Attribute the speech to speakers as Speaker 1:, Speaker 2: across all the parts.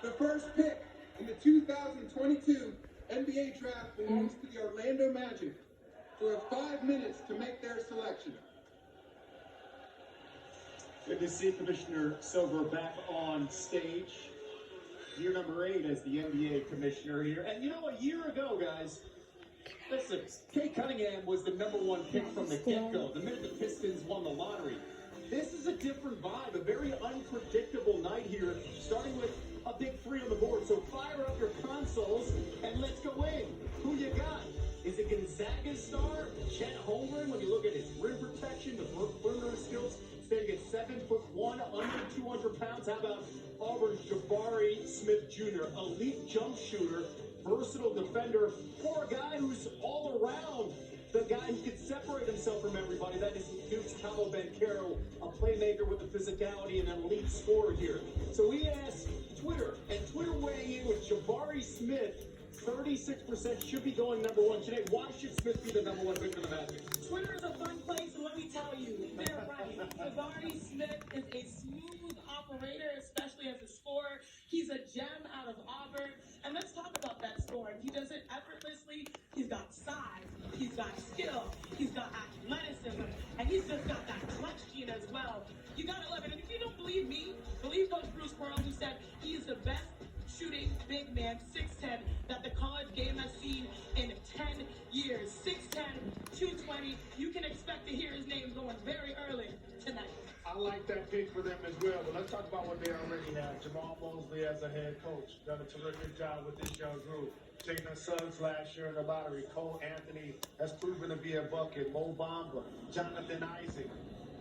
Speaker 1: The first pick in the 2022 NBA draft belongs to the Orlando Magic. You have 5 minutes to make their selection.
Speaker 2: Good to see Commissioner Silver back on stage. Year number 8 as the NBA commissioner here. And you know, a year ago, guys, listen, Kay Cunningham was the #1 pick from the get-go, the minute the Pistons won the lottery. This is a different vibe, a very unpredictable night here, starting with a big 3 on the board. So fire up your consoles and let's go in. Who you got? Is it Gonzaga's star, Chet Holmgren? When you look at his rim protection, the perimeter skills, standing at 7'1", under 200 pounds. How about Auburn's Jabari Smith Jr., elite jump shooter, versatile defender, or a guy who's all around the guy who can separate himself from everybody? That is Duke's Paolo Banchero, a playmaker with the physicality and an elite scorer here. So we asked Twitter, and Twitter weighing in with Jabari Smith. 36% should be going #1 today. Why should Smith be the #1 pick for the Magic?
Speaker 3: Twitter is a fun place, and let me tell you, they're right. Jabari Smith is a smooth operator, especially as a scorer. He's a gem out of Auburn. And let's talk about that scoring. He does it effortlessly. He's got size. He's got skill. He's got athleticism. And he's just got that clutch gene as well. You got to love it. And if you don't believe me, believe Coach Bruce Pearl, who said he is the best shooting big man, 6'10", that the college game has seen in 10 years. 6'10", 220. You can expect to hear his name going very early tonight.
Speaker 4: I like that pick for them as well, but let's talk about what they already have. Jamal Mosley as a head coach, done a terrific job with this young group. Jalen Suggs last year in the lottery. Cole Anthony has proven to be a bucket. Mo Bamba, Jonathan Isaac.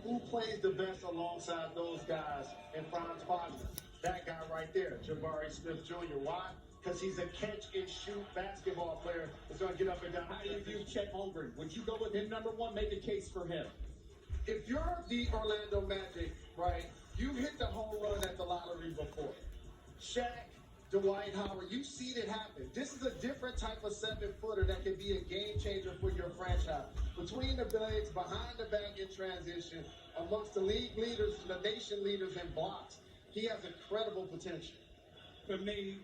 Speaker 4: Who plays the best alongside those guys? And Franz Wagner. That guy right there, Jabari Smith Jr. Why? Because he's a catch-and-shoot basketball player that's going to get up and down.
Speaker 2: How do you view Chet Holmgren? Would you go with him #1? Make a case for him.
Speaker 4: If you're the Orlando Magic, right, you hit the home run at the lottery before. Shaq, Dwight Howard, you've seen it happen. This is a different type of 7-footer that can be a game changer for your franchise. Between the legs, behind the back in transition, amongst the league leaders, the nation leaders in blocks, he has incredible potential.
Speaker 5: For me,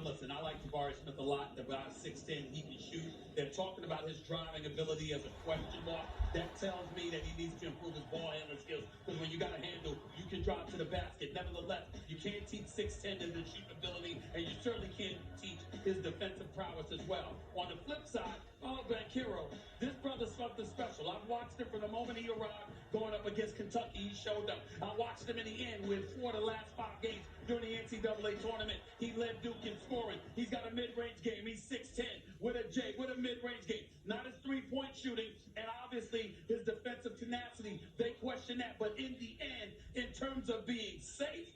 Speaker 5: listen, I like Jabari Smith a lot. About 6'10", he can shoot. They're talking about his driving ability as a question mark. That tells me that he needs to improve his ball handling skills. Because when you got a handle, you can drive to the basket. Nevertheless, you can't teach 6'10" in the shooting ability, and you certainly can't teach his defensive prowess as well. On the flip side, Paolo Banchero, this brother's something special. I've watched him from the moment he arrived going up against Kentucky. He showed up. I watched him in the end with 4 of the last 5 games during the NCAA tournament. He led Duke in scoring. He's got a mid-range game. He's 6'10", with a mid-range game. Not his three-point shooting, and obviously his defensive tenacity. They question that. But in the end, in terms of being safe,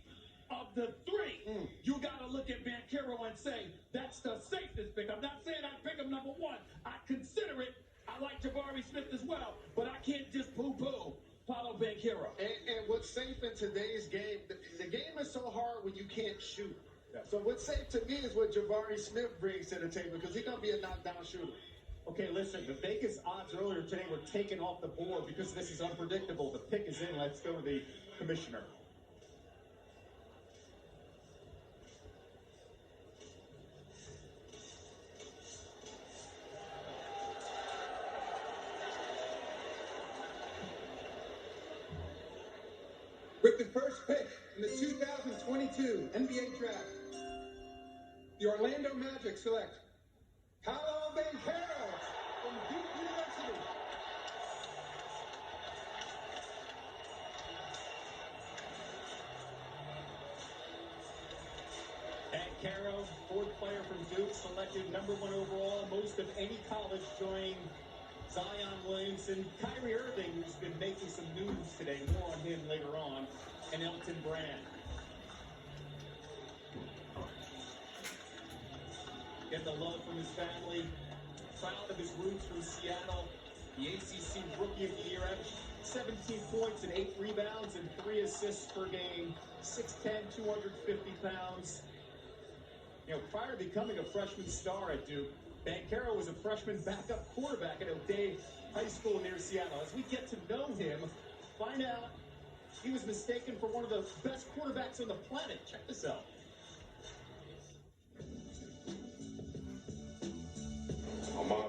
Speaker 5: of the 3, you got to look at Banchero and say, that's the safest pick. I'm not saying I'd pick him #1. I consider it. I like Jabari Smith as well, but I can't just poo-poo Paolo Banchero.
Speaker 4: And what's safe in today's game, the game is so hard when you can't shoot. Yeah. So what's safe to me is what Jabari Smith brings to the table, because he's going to be a knockdown shooter.
Speaker 2: Okay, listen, the Vegas odds earlier today were taken off the board because this is unpredictable. The pick is in. Let's go to the commissioner.
Speaker 1: With the first pick in the 2022 NBA draft, the Orlando Magic select Paolo Banchero from Duke University.
Speaker 2: Banchero, 4th player from Duke, selected #1 overall, most of any college, joining Zion Williamson, Kyrie Irving, who's been making some news today. More on him later on, and Elton Brand. Get the love from his family. Proud of his roots from Seattle. The ACC Rookie of the Year, averaged 17 points and 8 rebounds and 3 assists per game. 6'10", 250 pounds. Prior to becoming a freshman star at Duke, Banchero was a freshman backup quarterback at O'Dea High School near Seattle. As we get to know him, find out he was mistaken for one of the best quarterbacks on the planet. Check this out.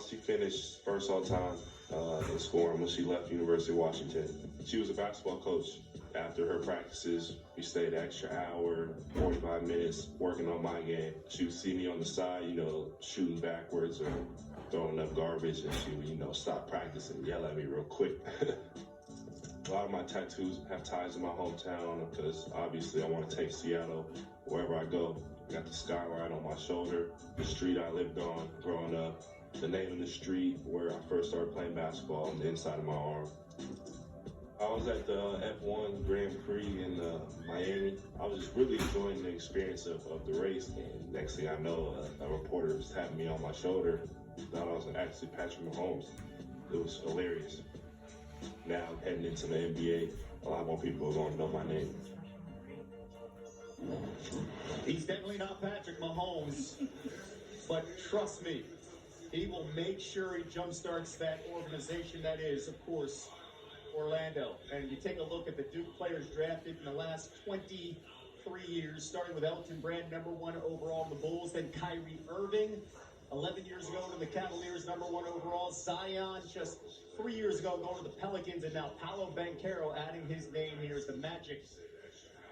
Speaker 6: she finished first all time in scoring when she left University of Washington. She was a basketball coach. After her practices, we stayed an extra hour, 45 minutes working on my game. She would see me on the side, shooting backwards or throwing up garbage, and she would, stop practice and yell at me real quick. A lot of my tattoos have ties to my hometown because obviously I want to take Seattle wherever I go. I got the skyline on my shoulder, the street I lived on growing up, the name of the street where I first started playing basketball on the inside of my arm. I was at the F1 Grand Prix in Miami. I was just really enjoying the experience of the race, and next thing I know, a reporter was tapping me on my shoulder. Thought I was actually Patrick Mahomes. It was hilarious. Now, heading into the NBA, a lot more people are going to know my name.
Speaker 2: He's definitely not Patrick Mahomes, but trust me, he will make sure he jumpstarts that organization that is, of course, Orlando. And you take a look at the Duke players drafted in the last 23 years, starting with Elton Brand, #1 overall in the Bulls, then Kyrie Irving, 11 years ago to the Cavaliers, #1 overall, Zion just 3 years ago going to the Pelicans, and now Paolo Banchero adding his name here as the Magic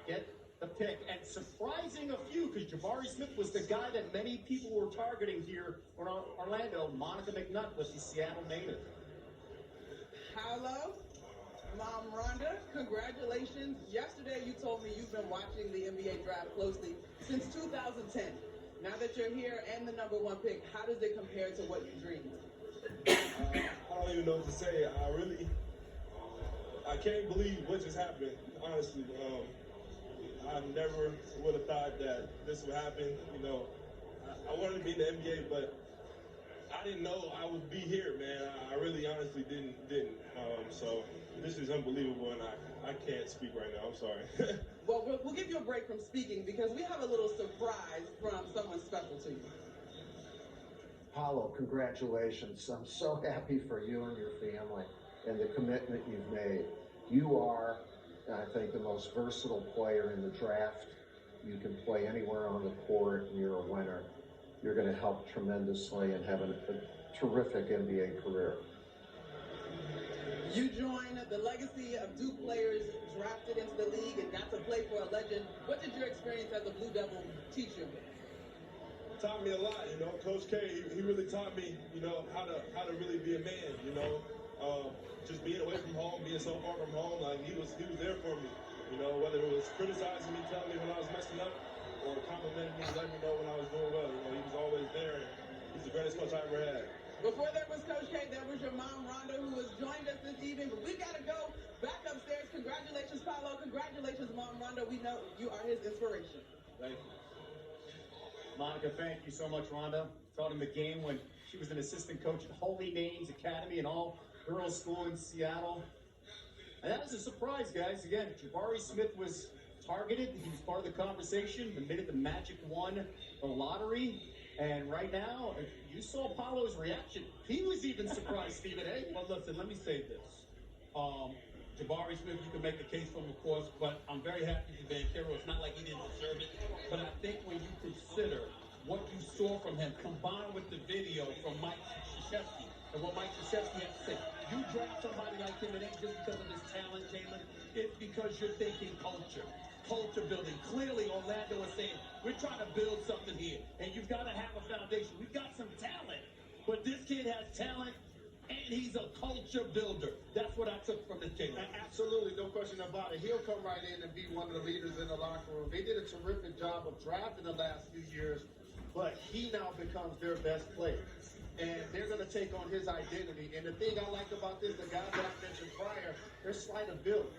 Speaker 2: get the pick. And surprising a few, because Jabari Smith was the guy that many people were targeting here in Orlando. Monica McNutt was the Seattle native.
Speaker 7: Paolo, Mom Rhonda, congratulations. Yesterday you told me you've been watching the NBA draft closely since 2010. Now that you're here and the #1 pick, how does it compare to what you dreamed?
Speaker 6: I don't even know what to say. I can't believe what just happened, honestly. I never would have thought that this would happen. I wanted to be in the NBA, but I didn't know I would be here, man. I really honestly didn't. So this is unbelievable, and I can't speak right now. I'm sorry.
Speaker 7: Well, we'll give you a break from speaking because we have a little surprise from someone special to you.
Speaker 8: Paolo, congratulations. I'm so happy for you and your family and the commitment you've made. You are, I think, the most versatile player in the draft. You can play anywhere on the court, and you're a winner. You're going to help tremendously and have a terrific NBA career.
Speaker 7: You join the legacy of Duke players drafted into the league and got to play for a legend. What did your experience as a Blue Devil teach you?
Speaker 6: Taught me a lot, Coach K, he really taught me, how to really be a man, just being away from home, being so far from home, like he was there for me, whether it was criticizing me, telling me when I was messing up, or complimenting me, letting me know when I was doing well. He was always there, and he's the greatest coach I ever had.
Speaker 7: Before there was Coach K, there was your mom, Rhonda, who has joined us this evening, but we got to go back upstairs. Congratulations, Paolo. Congratulations, Mom Rhonda. We know you are his inspiration.
Speaker 6: Thank you.
Speaker 2: Monica, thank you so much, Rhonda. Taught him the game when she was an assistant coach at Holy Names Academy, an all-girls school in Seattle. And that was a surprise, guys. Again, Jabari Smith was targeted. He was part of the conversation the minute the Magic won the lottery. And right now, you saw Paolo's reaction. He was even surprised, Stephen A.
Speaker 5: Well, listen, let me say this. Jabari Smith, you can make the case for him, of course, but I'm very happy for Banchero. It's not like he didn't deserve it. But I think when you consider what you saw from him, combined with the video from Mike Krzyzewski, and what Mike Krzyzewski had to say, you draft somebody like him, it ain't just because of his talent, Jalen. It's because you're thinking culture building. Clearly, Orlando is saying, we're trying to build something here, and you've got to have a foundation. We've got some talent, but this kid has talent, and he's a culture builder. That's what I took from this game.
Speaker 4: Absolutely, no question about it. He'll come right in and be one of the leaders in the locker room. They did a terrific job of drafting the last few years, but he now becomes their best player. And they're going to take on his identity. And the thing I like about this, the guys that I mentioned prior, they're slight of build.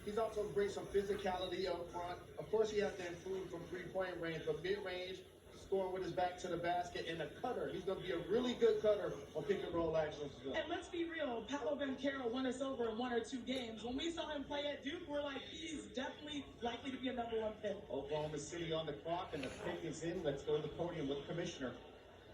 Speaker 4: He's also brings some physicality up front. Of course, he has to improve from three-point range, but mid-range, scoring with his back to the basket, and a cutter. He's going to be a really good cutter on pick-and-roll actions as well.
Speaker 3: And let's be real, Paolo Banchero won us over in 1 or 2 games. When we saw him play at Duke, we're like, he's definitely likely to be a #1 pick.
Speaker 2: Oklahoma City on the clock, and the pick is in. Let's go to the podium with Commissioner